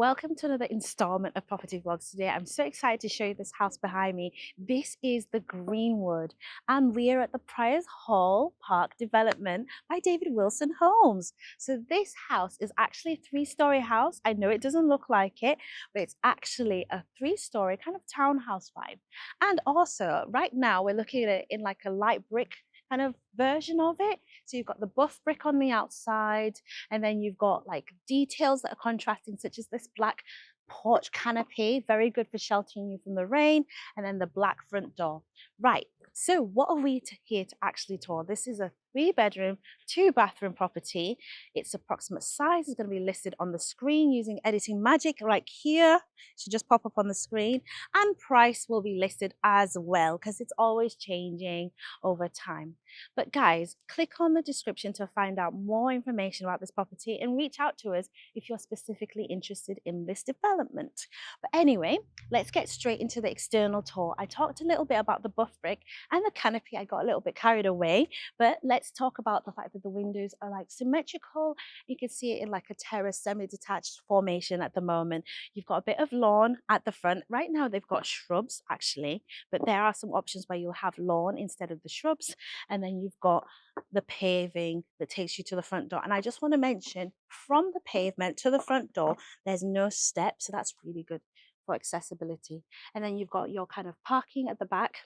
welcome to another installment of Property Vlogs. Today I'm so excited to show you this house behind me. This is the Greenwood and we are at the Priors Hall Park development by David Wilson Homes. So this house is actually a three-story house. I know it doesn't look like it, but it's actually a three-story kind of townhouse vibe. And also right now we're looking at it in like a light brick kind of version of it. So you've got the buff brick on the outside, and then you've got like details that are contrasting, such as this black porch canopy, very good for sheltering you from the rain, and then the black front door. Right, so what are we here to actually tour? This is a 3-bedroom, 2-bathroom property. Its approximate size is going to be listed on the screen using editing magic right here. It should just pop up on the screen, and price will be listed as well because it's always changing over time. But guys, click on the description to find out more information about this property and reach out to us if you're specifically interested in this development. But anyway, let's get straight into the external tour. I talked a little bit about the buff brick and the canopy. I got a little bit carried away, but let's talk about the fact that the windows are like symmetrical. You can see it in like a terrace semi-detached formation at the moment. You've got a bit of lawn at the front. Right now they've got shrubs actually, but there are some options where you'll have lawn instead of the shrubs. And then you've got the paving that takes you to the front door. And I just want to mention, from the pavement to the front door, there's no steps, so that's really good for accessibility. And then you've got your kind of parking at the back,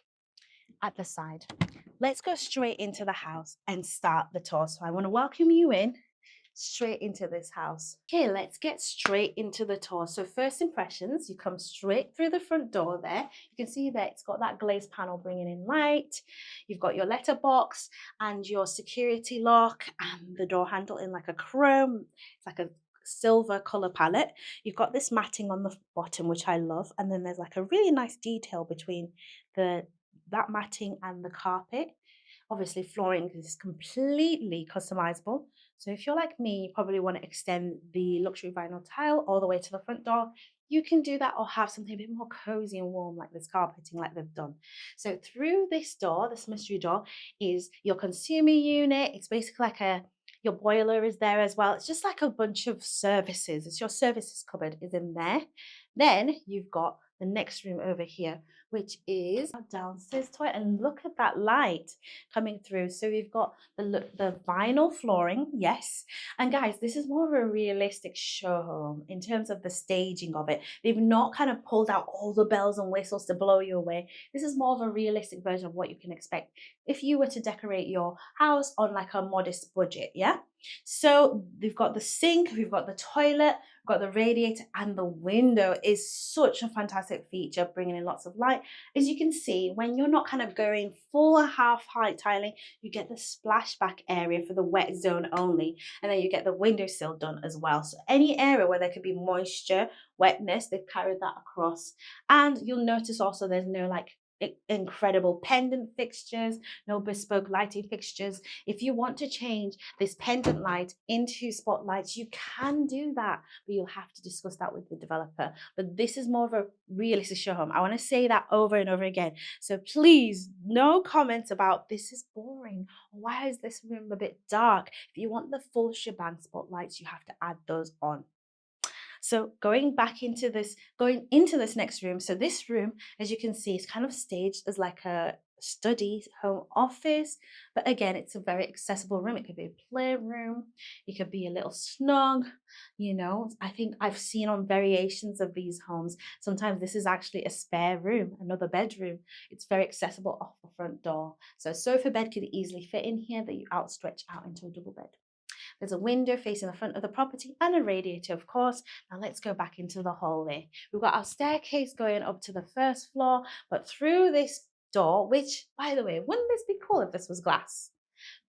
at the side. Let's go straight into the house and start the tour. So I want to welcome you in straight into this house. Okay, let's get straight into the tour. So first impressions, you come straight through the front door there. You can see that it's got that glazed panel bringing in light. You've got your letterbox and your security lock and the door handle in like a chrome. It's like a silver color palette. You've got this matting on the bottom, which I love. And then there's like a really nice detail between that matting and the carpet. Obviously flooring is completely customizable. So if you're like me, you probably want to extend the luxury vinyl tile all the way to the front door. You can do that, or have something a bit more cozy and warm like this carpeting like they've done. So through this door, this mystery door, is your consumer unit. It's basically like your boiler is there as well. It's just like a bunch of services. It's your services cupboard is in there. Then you've got the next room over here, which is a downstairs toilet, and look at that light coming through. So we've got the vinyl flooring, yes. And guys, this is more of a realistic show home in terms of the staging of it. They've not kind of pulled out all the bells and whistles to blow you away. This is more of a realistic version of what you can expect if you were to decorate your house on like a modest budget, yeah? So we've got the sink, we've got the toilet, we've got the radiator, and the window is such a fantastic feature, bringing in lots of light. As you can see, when you're not kind of going full half height tiling, you get the splashback area for the wet zone only, and then you get the windowsill done as well. So any area where there could be moisture, wetness, they've carried that across. And you'll notice also there's no like incredible pendant fixtures, no bespoke lighting fixtures. If you want to change this pendant light into spotlights, you can do that, but you'll have to discuss that with the developer. But this is more of a realistic show home. I want to say that over and over again. So please, no comments about this is boring, or why is this room a bit dark. If you want the full shebang spotlights, you have to add those on. So going into this next room, so this room, as you can see, is kind of staged as like a study home office, but again, it's a very accessible room. It could be a playroom, it could be a little snug, you know. I think I've seen on variations of these homes, sometimes this is actually a spare room, another bedroom. It's very accessible off the front door. So a sofa bed could easily fit in here that you outstretch out into a double bed. There's a window facing the front of the property and a radiator, of course. Now let's go back into the hallway. We've got our staircase going up to the first floor, but through this door, which, by the way, wouldn't this be cool if this was glass?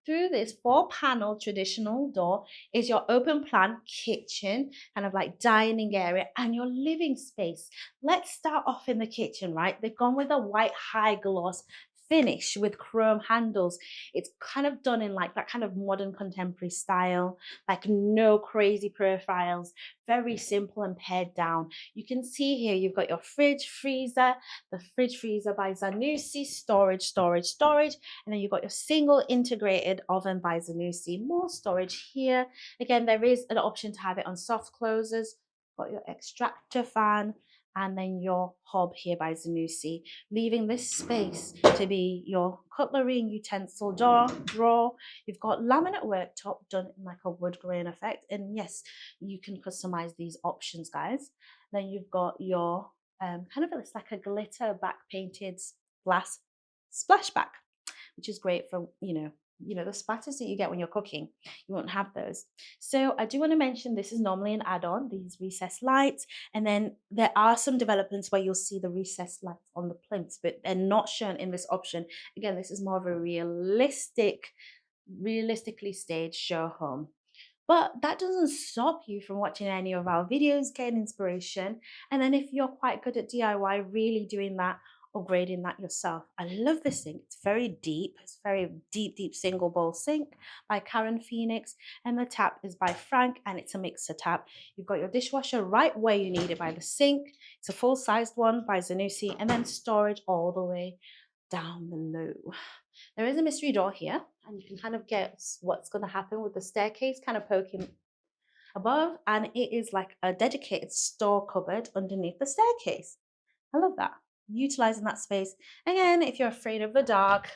Through this 4-panel traditional door is your open plan kitchen, kind of like dining area, and your living space. Let's start off in the kitchen, right? They've gone with a white high gloss finish with chrome handles. It's kind of done in like that kind of modern contemporary style, like no crazy profiles, very simple and pared down. You can see here you've got your fridge freezer, the fridge freezer by Zanussi, storage, and then you've got your single integrated oven by Zanussi, more storage here. Again, there is an option to have it on soft closers got your extractor fan, and then your hob here by Zanussi, leaving this space to be your cutlery and utensil drawer. You've got laminate worktop done in like a wood grain effect, and yes, you can customize these options, guys. Then you've got your kind of, it's like a glitter back painted glass splashback, which is great for, the splatters that you get when you're cooking. You won't have those. So I do want to mention this is normally an add-on, these recessed lights. And then there are some developments where you'll see the recessed lights on the plinths, but they're not shown in this option. Again, this is more of a realistically staged show home. But that doesn't stop you from watching any of our videos, getting inspiration. And then if you're quite good at DIY, really doing that, upgrading that yourself. I love this sink. It's very deep. It's very deep single bowl sink by Karen Phoenix. And the tap is by Frank, and it's a mixer tap. You've got your dishwasher right where you need it by the sink. It's a full-sized one by Zanussi, and then storage all the way down below. There is a mystery door here, and you can kind of guess what's going to happen with the staircase kind of poking above, and it is like a dedicated store cupboard underneath the staircase. I love that. Utilizing that space. Again, if you're afraid of the dark,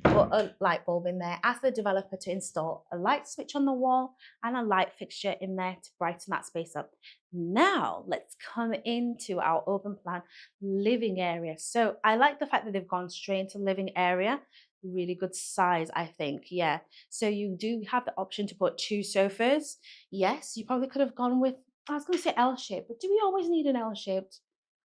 put a light bulb in there. Ask the developer to install a light switch on the wall and a light fixture in there to brighten that space up. Now let's come into our open plan living area. So I like the fact that they've gone straight into living area. Really good size, I think. Yeah. So you do have the option to put 2 sofas. Yes, you probably could have gone with, I was going to say L-shaped, but do we always need an L-shaped?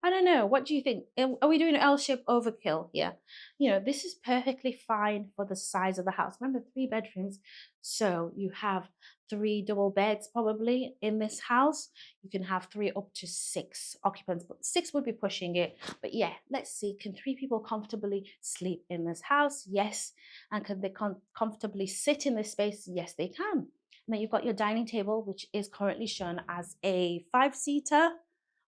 I don't know. What do you think? Are we doing L-shaped overkill here? This is perfectly fine for the size of the house. Remember, 3 bedrooms. So you have 3 double beds probably in this house. You can have 3 up to 6 occupants, but 6 would be pushing it. But yeah, let's see. Can 3 people comfortably sleep in this house? Yes. And can they comfortably sit in this space? Yes, they can. And then you've got your dining table, which is currently shown as a 5-seater.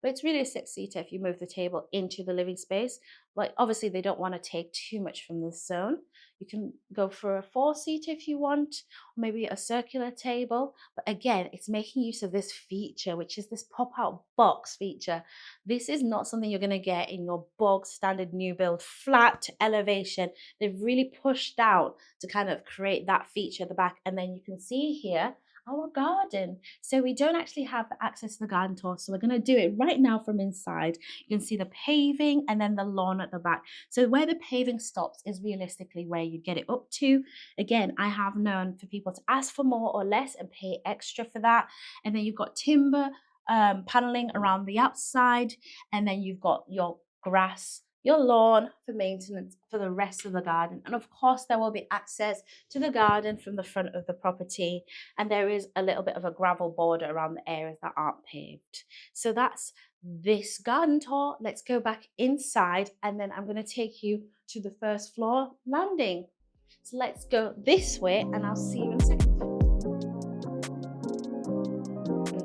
But it's really a 6-seater if you move the table into the living space. But obviously they don't want to take too much from this zone. You can go for a 4-seater if you want, or maybe a circular table. But again, it's making use of this feature, which is this pop-out box feature. This is not something you're going to get in your bog standard new build flat elevation. They've really pushed out to kind of create that feature at the back. And then you can see here our garden. So we don't actually have access to the garden tour, so we're going to do it right now from inside. You can see the paving and then the lawn at the back. So where the paving stops is realistically where you get it up to. Again, I have known for people to ask for more or less and pay extra for that. And then you've got timber paneling around the outside, and then you've got your grass, your lawn for maintenance for the rest of the garden. And of course, there will be access to the garden from the front of the property. And there is a little bit of a gravel border around the areas that aren't paved. So that's this garden tour. Let's go back inside, and then I'm going to take you to the first floor landing. So let's go this way, and I'll see you in a second.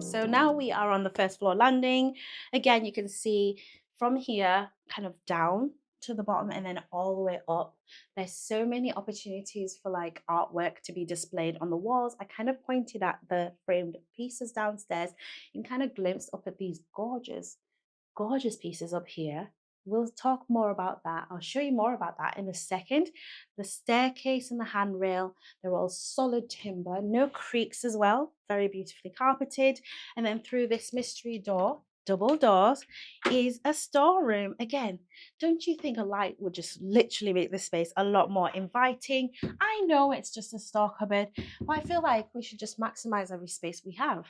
So now we are on the first floor landing. Again, you can see from here kind of down to the bottom and then all the way up. There's so many opportunities for like artwork to be displayed on the walls. I kind of pointed at the framed pieces downstairs and kind of glimpsed up at these gorgeous pieces up here. We'll talk more about that. I'll show you more about that in a second. The staircase and the handrail, they're all solid timber, no creaks as well, very beautifully carpeted. And then through this mystery door, double doors, is a storeroom. Again, don't you think a light would just literally make this space a lot more inviting? I know it's just a store cupboard, but I feel like we should just maximize every space we have.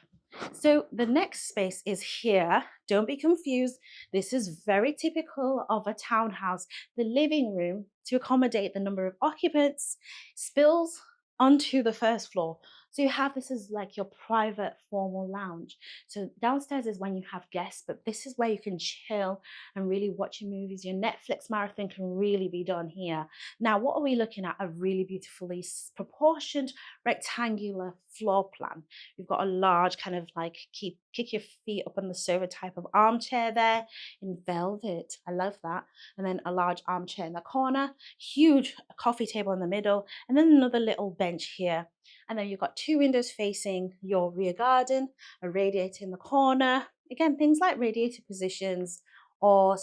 So the next space is here. Don't be confused. This is very typical of a townhouse. The living room, to accommodate the number of occupants, spills onto the first floor. So you have this as like your private formal lounge. So downstairs is when you have guests, but this is where you can chill and really watch your movies. Your Netflix marathon can really be done here. Now, what are we looking at? A really beautifully proportioned rectangular floor plan. We've got a large kind of like kick your feet up on the sofa type of armchair there in velvet. I love that. And then a large armchair in the corner, huge coffee table in the middle, and then another little bench here. And then you've got 2 windows facing your rear garden, a radiator in the corner, Again, things like radiator positions or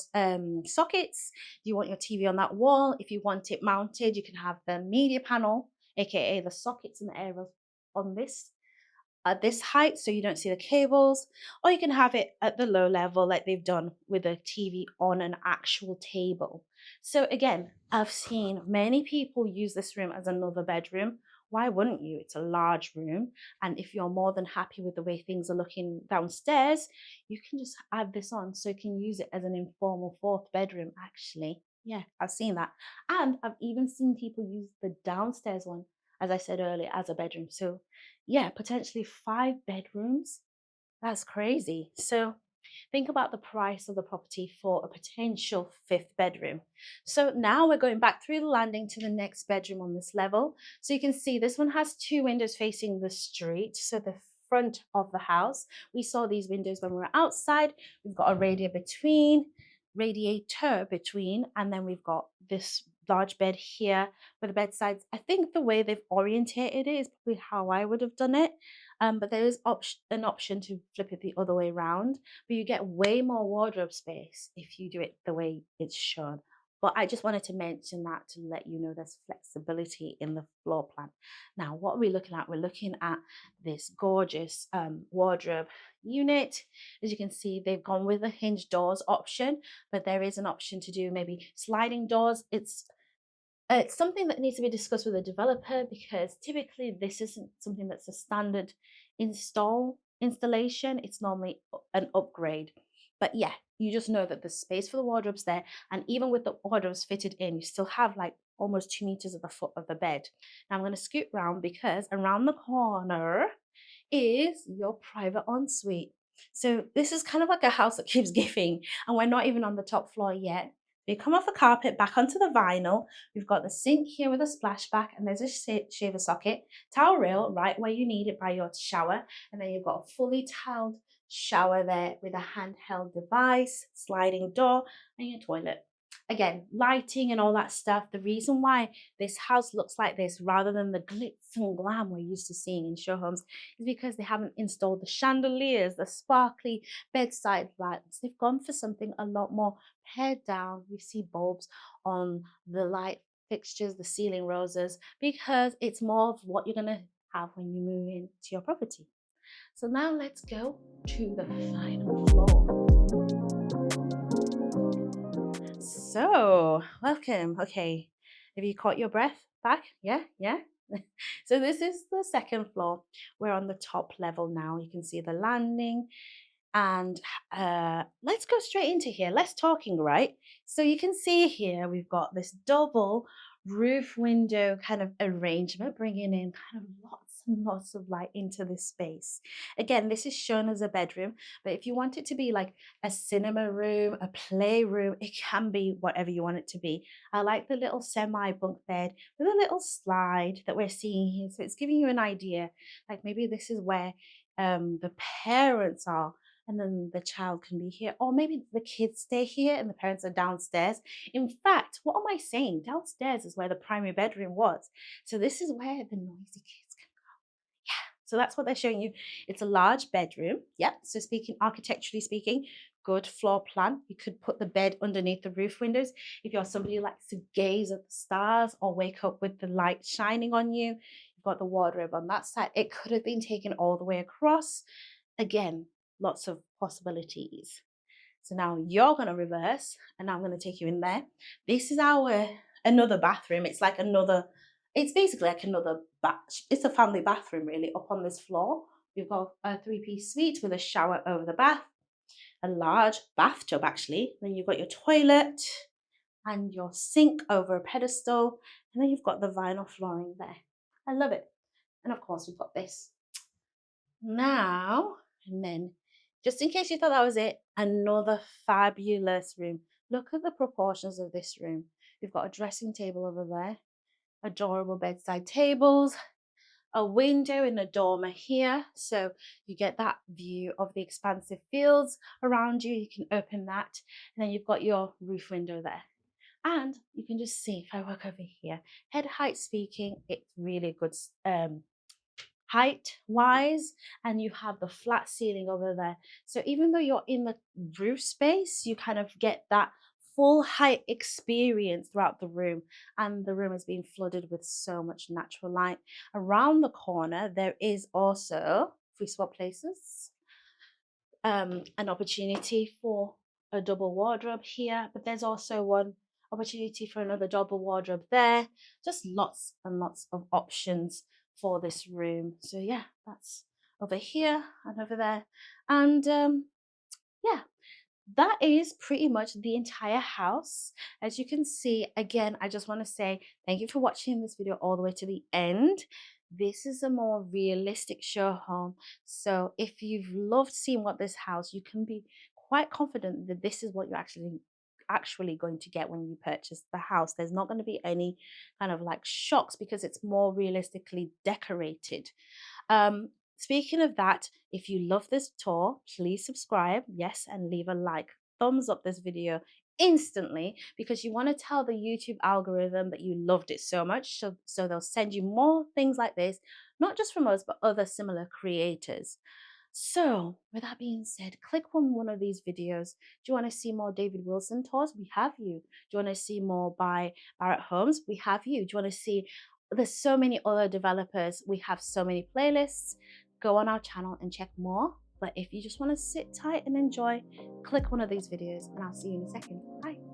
sockets. You want your TV on that wall. If you want it mounted, you can have the media panel, aka the sockets in the area on this at this height so you don't see the cables, or you can have it at the low level like they've done with a TV on an actual table. So again, I've seen many people use this room as another bedroom. Why wouldn't you? It's a large room, and if you're more than happy with the way things are looking downstairs, you can just add this on so you can use it as an informal fourth bedroom. Actually, yeah, I've seen that, and I've even seen people use the downstairs one, as I said earlier, as a bedroom. So yeah, potentially 5 bedrooms. That's crazy. So think about the price of the property for a potential fifth bedroom. So now we're going back through the landing to the next bedroom on this level. So you can see this one has 2 windows facing the street. So the front of the house. We saw these windows when we were outside. We've got a radiator between, and then we've got this large bed here with the bedsides. I think the way they've orientated it is probably how I would have done it. But there is an option to flip it the other way around, but you get way more wardrobe space if you do it the way it's shown. But I just wanted to mention that to let you know there's flexibility in the floor plan. Now, what are we looking at? We're looking at this gorgeous wardrobe unit. As you can see, they've gone with the hinge doors option, but there is an option to do maybe sliding doors. It's something that needs to be discussed with the developer because typically this isn't something that's a standard installation. It's normally an upgrade. But yeah, you just know that the space for the wardrobes there, and even with the wardrobes fitted in, you still have like almost 2 meters at the foot of the bed. Now I'm going to scoot round because around the corner is your private ensuite. So this is kind of like a house that keeps giving, and we're not even on the top floor yet. You come off the carpet back onto the vinyl. We've got the sink here with a splashback, and there's a shaver socket, towel rail right where you need it by your shower, and then you've got a fully tiled shower there with a handheld device, sliding door, and your toilet. Again, lighting and all that stuff. The reason why this house looks like this rather than the glitz and glam we're used to seeing in show homes is because they haven't installed the chandeliers, the sparkly bedside lights. They've gone for something a lot more pared down. We see bulbs on the light fixtures, the ceiling roses, because it's more of what you're going to have when you move into your property. So now let's go to the final floor. So, welcome. Okay, have you caught your breath back? Yeah, yeah. So this is the second floor. We're on the top level now. You can see the landing, and let's go straight into here. Less talking, right? So you can see here we've got this double roof window kind of arrangement, bringing in kind of lots and lots of light into this space. Again, this is shown as a bedroom, but if you want it to be like a cinema room, a playroom, it can be whatever you want it to be. I like the little semi bunk bed with a little slide that we're seeing here. So it's giving you an idea, like maybe this is where the parents are, and then the child can be here, or maybe the kids stay here and the parents are downstairs. In fact, what am I saying? Downstairs is where the primary bedroom was. So this is where the noisy kids can go. Yeah. So that's what they're showing you. It's a large bedroom. Yep. So speaking architecturally speaking, good floor plan. You could put the bed underneath the roof windows. If you're somebody who likes to gaze at the stars or wake up with the light shining on you, you've got the wardrobe on that side. It could have been taken all the way across. Again, lots of possibilities. So now you're going to reverse, and I'm going to take you in there. This is our another bathroom. It's basically like another it's a family bathroom really up on this floor. We've got a 3-piece suite with a shower over the bath, a large bathtub actually. Then you've got your toilet and your sink over a pedestal, and then you've got the vinyl flooring there. I love it. And of course we've got this. Now, and then, just in case you thought that was it, another fabulous room. Look at the proportions of this room. We've got a dressing table over there, adorable bedside tables, a window in a dormer here. So you get that view of the expansive fields around you. You can open that. And then you've got your roof window there. And you can just see if I work over here, head height speaking, it's really good height wise, and you have the flat ceiling over there. So even though you're in the roof space, you kind of get that full height experience throughout the room, and the room is being flooded with so much natural light. Around the corner there is also, if we swap places, an opportunity for a double wardrobe here, but there's also one opportunity for another double wardrobe there. Just lots and lots of options for this room. So yeah, that's over here and over there. And yeah, that is pretty much the entire house. As you can see, again, I just want to say thank you for watching this video all the way to the end. This is a more realistic show home. So if you've loved seeing what this house, you can be quite confident that this is what you're actually going to get when you purchase the house. There's not going to be any kind of like shocks because it's more realistically decorated. Speaking of that, if you love this tour, please subscribe, yes, and leave a like. Thumbs up this video instantly, because you want to tell the YouTube algorithm that you loved it so much, so they'll send you more things like this, not just from us, but other similar creators. So with that being said, click on one of these videos. Do you want to see more David Wilson tours? We have you. Do you want to see more by Barrett Homes? We have you. Do you want to see, there's so many other developers. We have so many playlists. Go on our channel and check more. But if you just want to sit tight and enjoy, click one of these videos, and I'll see you in a second. Bye.